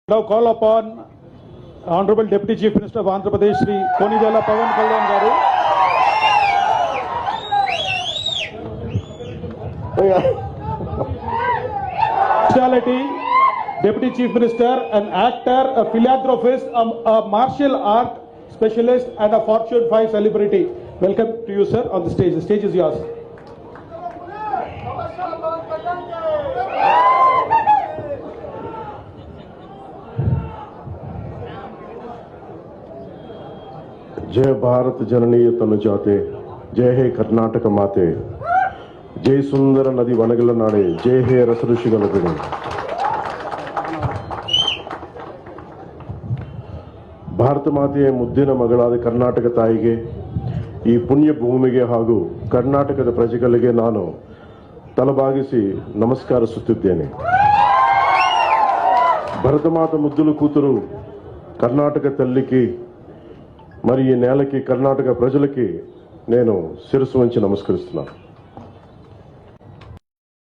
Now call upon Honorable Deputy Chief Minister of Andhra Pradesh, Shri Konijala Pawan Kalyan Garu. Speciality, Deputy Chief Minister, an actor, a philanthropist, a martial art specialist, and a Fortune 5 celebrity. Welcome to you, sir, on the stage. The stage is yours. जय भारत जननीय तनु जाते, जय हे कर्नाटक माते, जय सुंदर नदी वनगल नाडे, जय हे रस ऋषिगल गणे. ಭಾರತ ಮಾತೆಯ ಮುದ್ದಿನ ಮಗಳಾದ ಕರ್ನಾಟಕ ತಾಯಿಗೆ, ಈ ಪುಣ್ಯ ಭೂಮಿಗೆ ಹಾಗೂ ಕರ್ನಾಟಕದ ಪ್ರಜೆಗಳಿಗೆ ನಾನು ತಲೆಬಾಗಿಸಿ ನಮಸ್ಕರಿಸುತ್ತಿದ್ದೇನೆ. భరత మాత ముద్దుల కూతురు కర్ణాటక తల్లికి మరి ఈ నేలకి కర్ణాటక ప్రజలకి నేను శిరస్సు వంచి నమస్కరిస్తున్నాను.